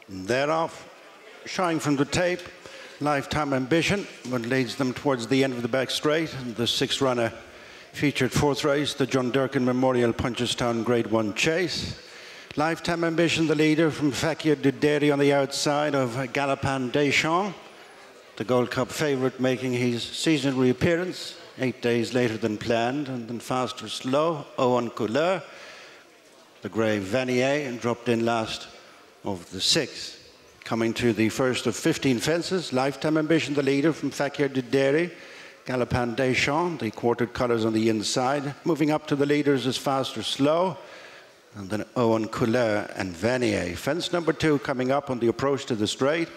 Thereof, showing from the tape, Lifetime Ambition, what leads them towards the end of the back straight. The sixth runner featured fourth race, the John Durkan Memorial Punchestown Grade 1 Chase. Lifetime Ambition, the leader, from Fakir D'oudairies on the outside of Galopin Des Champs, the Gold Cup favourite, making his season reappearance 8 days later than planned. And then fast or slow, Owen Couleur, the grey Vanier, and dropped in last of the six. Coming to the first of 15 fences, Lifetime Ambition, the leader, from Fakir D'oudairies, Galopin Des Champs, the quartered colours on the inside. Moving up to the leaders is Fast or Slow, and then Owen Couleur and Vanier. Fence number 2 coming up on the approach to the straight.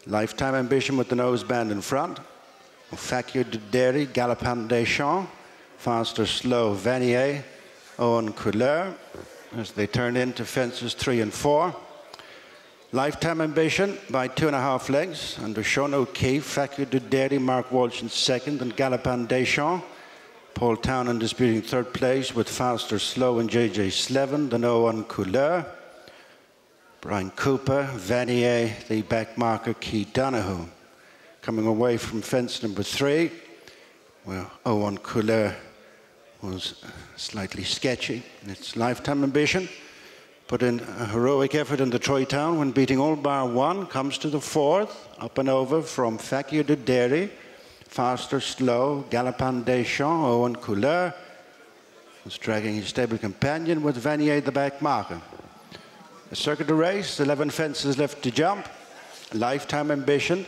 Lifetime Ambition with the nose band in front. Fakir D'oudairies, Galopin Des Champs, Fast or Slow, Vanier, Owen Couleur, as they turn into fences 3 and 4. Lifetime Ambition by 2.5 lengths under Sean O'Keefe, Fakir D'oudairies, Mark Walsh in second, and Galopin Des Champs. Paul Townend disputing third place with Fast or Slow and JJ Slevin, then Owen Couleur. Brian Cooper, Vanier, the back marker, Key Donoghue. Coming away from fence number 3, well, Owen Couleur was slightly sketchy. It's Lifetime Ambition. Put in a heroic effort in the Troy Town when beating all bar 1, comes to the 4th, up and over from Fakir D'oudairies, Fast or Slow, Galopin Des Champs, Owen Couleur was dragging his stable companion with Vanier the back marker. A circuit of race, 11 fences left to jump. Lifetime Ambition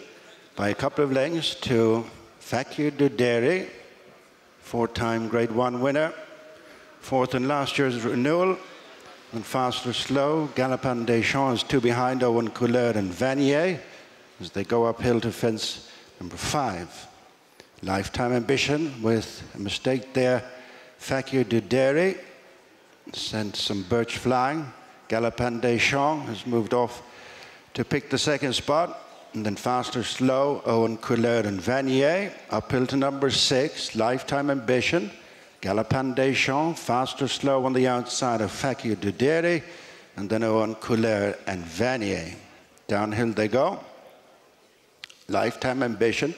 by a couple of lengths to Fakir D'oudairies, 4-time Grade 1 winner, 4th in last year's renewal. And Fast or Slow, Galopin Des Champs is 2 behind Owen Couleur and Vanier as they go uphill to fence number 5. Lifetime Ambition with a mistake there. Fakir D'oudairies sent some birch flying. Galopin Des Champs has moved off to pick the second spot. And then Fast or Slow, Owen Couleur and Vanier uphill to number 6. Lifetime Ambition, Galopin Des Champs, Fast or Slow on the outside of Fakir D'oudairies, and then Owen Couleur and Vanier. Downhill they go. Lifetime Ambition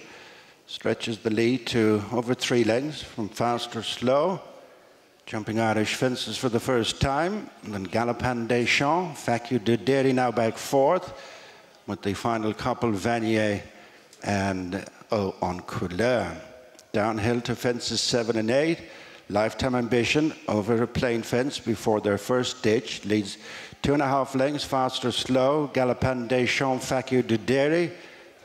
stretches the lead to over 3 lengths from Fast or Slow, jumping Irish fences for the first time. And then Galopin Des Champs, Fakir D'oudairies now back 4th, with the final couple, Vanier and Owen Couleur. Downhill to fences 7 and 8. Lifetime Ambition over a plain fence before their first ditch leads 2.5 lengths, Fast or Slow, Galopin Des Champs, Fakir D'oudairies.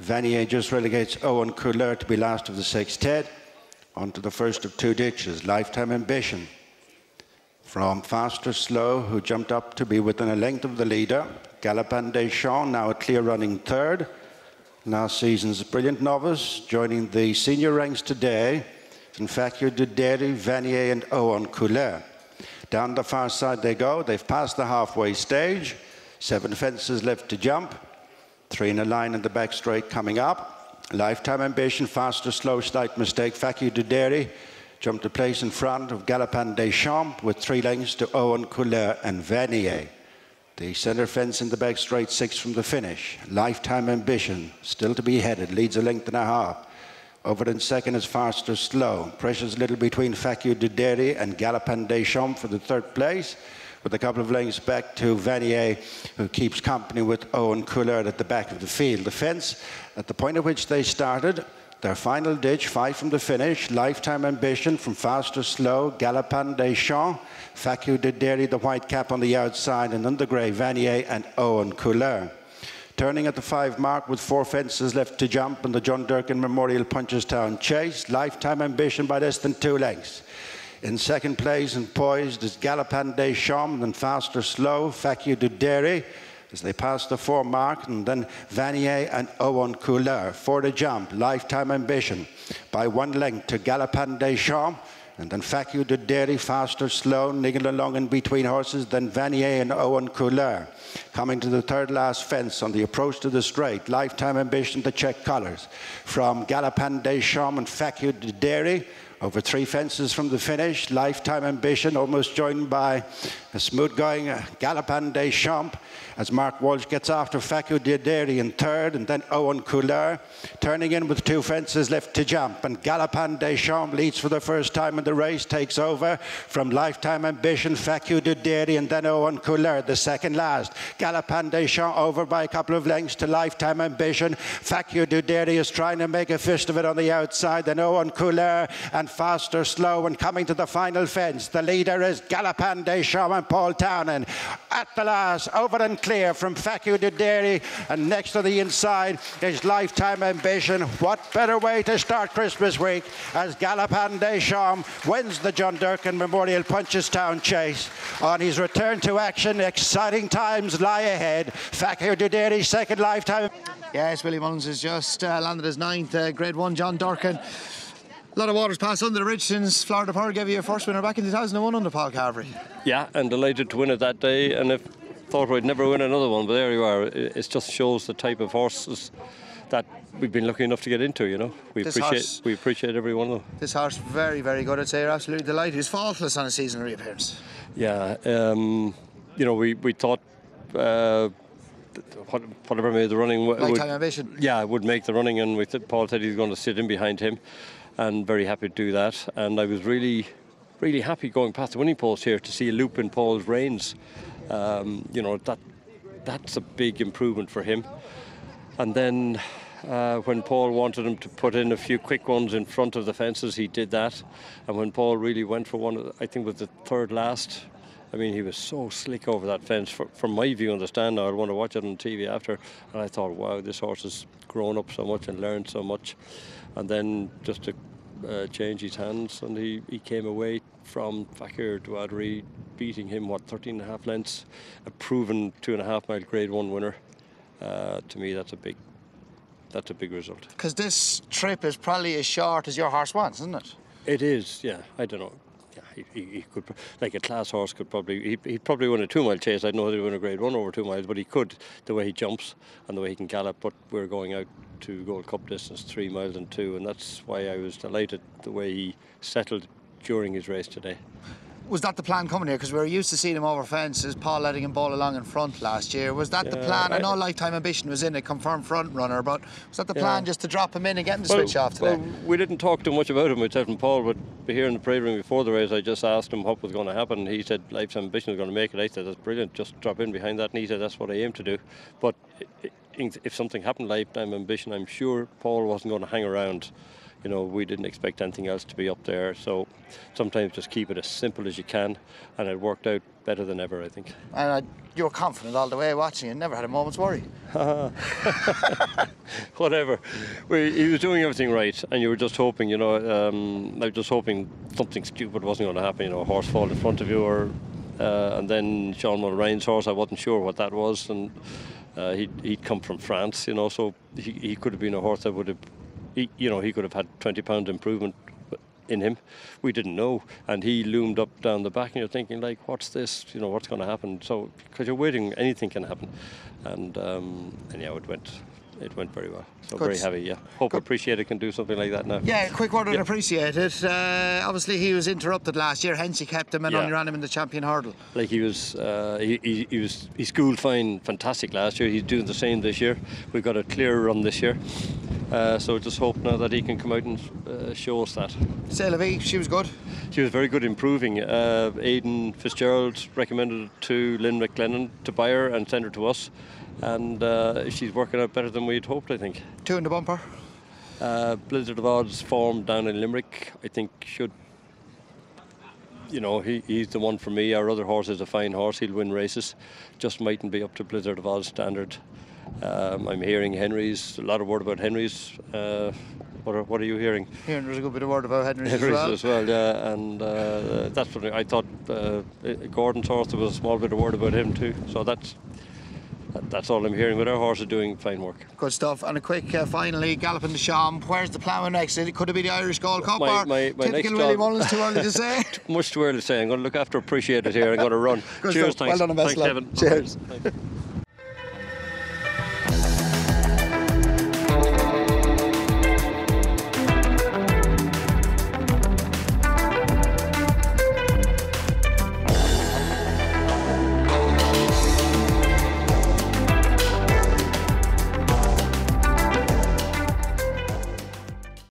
Vanier just relegates Owen Couleur to be last of the sextet. On to the first of 2 ditches, Lifetime Ambition. From Fast or Slow, who jumped up to be within a length of the leader. Galopin Des Champs, now a clear running 3rd. Last season's brilliant novice, joining the senior ranks today. And Fakir D'oudairies, Vanier and Owen Couleur. Down the far side they go. They've passed the halfway stage. 7 fences left to jump. 3 in a line in the back straight coming up. Lifetime Ambition, Fast or Slow, slight mistake. Fakir D'oudairies jumped a place in front of Galopin Des Champs with 3 lengths to Owen Couleur and Vanier. The centre fence in the back straight, 6 from the finish. Lifetime Ambition still to be headed, leads a length and a half. Over in second is Fast or Slow. Pressure's a little between Fakir D'oudairies and Galopin Des Champs for the 3rd place, with a couple of lengths back to Vanier, who keeps company with Owen Couleur at the back of the field. The fence, at the point at which they started, their final ditch, 5 from the finish. Lifetime Ambition from Fast or Slow, Galopin Des Champs, Fakir D'oudairies, the white cap on the outside, and under grey, Vanier and Owen Couleur. Turning at the 5 mark with 4 fences left to jump in the John Durkan Memorial Punchestown Chase. Lifetime Ambition by less than 2 lengths. In second place and poised is Galopin Des Champs, and Fast or Slow, Fakir D'oudairies, as they pass the 4 mark, and then Vanier and Owen Couleur. For the jump, Lifetime Ambition by 1 length to Galopin Des Champs, and then Fakir D'oudairies, Fast or Slow, niggling along in between horses, then Vanier and Owen Couleur. Coming to the 3rd last fence on the approach to the straight, Lifetime Ambition, the check colours. From Galopin Des Champs and Fakir D'oudairies Over 3 fences from the finish, Lifetime Ambition almost joined by a smooth-going Galopin Des Champs as Mark Walsh gets after Fakir D'oudairies in third, and then Owen Couleur turning in with 2 fences left to jump, and Galopin Des Champs leads for the first time in the race, takes over from Lifetime Ambition, Fakir D'oudairies, and then Owen Couleur, the second last. Galopin Des Champs over by a couple of lengths to Lifetime Ambition. Fakir D'oudairies is trying to make a fist of it on the outside, then Owen Couleur, and faster, slow, and coming to the final fence. The leader is Galopin Des Champs and Paul Townend. At the last, over and clear from Fakir D'oudairies, and next to the inside is Lifetime Ambition. What better way to start Christmas week as Galopin Des Champs wins the John Durkan Memorial Punchestown Chase. On his return to action, exciting times lie ahead. Fakir D'oudairies, second Lifetime. Yes, Willie Mullins has just landed his 9th Grade 1 John Durkan. A lot of water's passed under the bridge since Florida Power gave you your first winner back in 2001 under Paul Carvery. Yeah, and delighted to win it that day, and if thought we'd never win another one, but there you are. It just shows the type of horses that we've been lucky enough to get into, you know. We appreciate every one of them. This horse, very, very good. I'd say you're absolutely delighted. He's faultless on a season reappearance. Yeah, you know, we thought whatever made the running Lifetime Ambition. Yeah, would make the running, and Paul said he's going to sit in behind him, and very happy to do that. And I was really happy going past the winning post here to see a loop in Paul's reins. You know, that's a big improvement for him. And then when Paul wanted him to put in a few quick ones in front of the fences, he did that. And when Paul really went for one, I think was the third last, I mean, he was so slick over that fence. From my view on the stand now, I'd want to watch it on TV after. And I thought, wow, this horse has grown up so much and learned so much. And then just to change his hands, and he came away from Fakir D'oudairies, beating him, 13.5 lengths, a proven 2.5 mile Grade 1 winner. To me, that's a big result. Because this trip is probably as short as your horse wants, isn't it? It is, yeah. I don't know. Yeah, he could, like a class horse could probably, he'd probably win a 2 mile chase. I don't know whether he'd win a Grade 1 over 2 miles, but he could, the way he jumps and the way he can gallop. But we're going out to Gold Cup distance, 3 miles and 2, and that's why I was delighted the way he settled during his race today. Was that the plan coming here? Because we were used to seeing him over fences, Paul letting him bowl along in front last year. Was that the plan? I know Lifetime Ambition was in a confirmed front runner, but was that the plan, just to drop him in and get him to switch off today? Well, we didn't talk too much about him, myself and Paul, but here in the parade ring before the race, I just asked him what was going to happen. He said Lifetime Ambition was going to make it. I said, that's brilliant, just drop in behind that. And he said, that's what I aim to do. But if something happened Lifetime Ambition, I'm sure Paul wasn't going to hang around. You know, we didn't expect anything else to be up there, so sometimes just keep it as simple as you can, and it worked out better than ever, I think. And you were confident all the way watching and never had a moment's worry. Whatever. He was doing everything right, and you were just hoping, you know, I was just hoping something stupid wasn't going to happen, you know, a horse fall in front of you, or and then Sean Mulryan's horse, I wasn't sure what that was, and he'd come from France, you know, so he could have been a horse that would have, you know, he could have had 20 pound improvement in him. We didn't know, and he loomed up down the back, and you're thinking, like, what's this? You know, what's going to happen? So, because you're waiting, anything can happen, and yeah, it went very well. So very happy. Yeah, hope Appreciated can do something like that now. Yeah, quick word on Appreciated. Obviously, he was interrupted last year, hence he kept him and only ran him in the champion hurdle. Like he schooled fine, fantastic last year. He's doing the same this year. We've got a clear run this year. So just hope now that he can come out and show us that. C'est la vie, she was good. She was very good, improving. Aidan Fitzgerald recommended it to Lynn McLennan to buy her and send her to us. And she's working out better than we'd hoped, I think. 2 in the bumper. Blizzard of Odds form down in Limerick, I think should, you know, he's the one for me. Our other horse is a fine horse, he'll win races. Just mightn't be up to Blizzard of Odds standard. I'm hearing Henry's, a lot of word about Henry's. What are you hearing? Hearing there's a good bit of word about Henry's as well, yeah, and that's what I thought. Gordon's horse, there was a small bit of word about him too, so that's all I'm hearing, but our horse is doing fine work. Good stuff. And a quick, finally, Galopin Des Champs. Where's the ploughing next? Could it be the Irish Gold Cup or typical Willie Mullins? Too early to say? Much too early to say. I'm going to look after Appreciated here. I'm going to run. Good Cheers, stuff. thanks. Well done and best thanks, luck. Kevin. Cheers.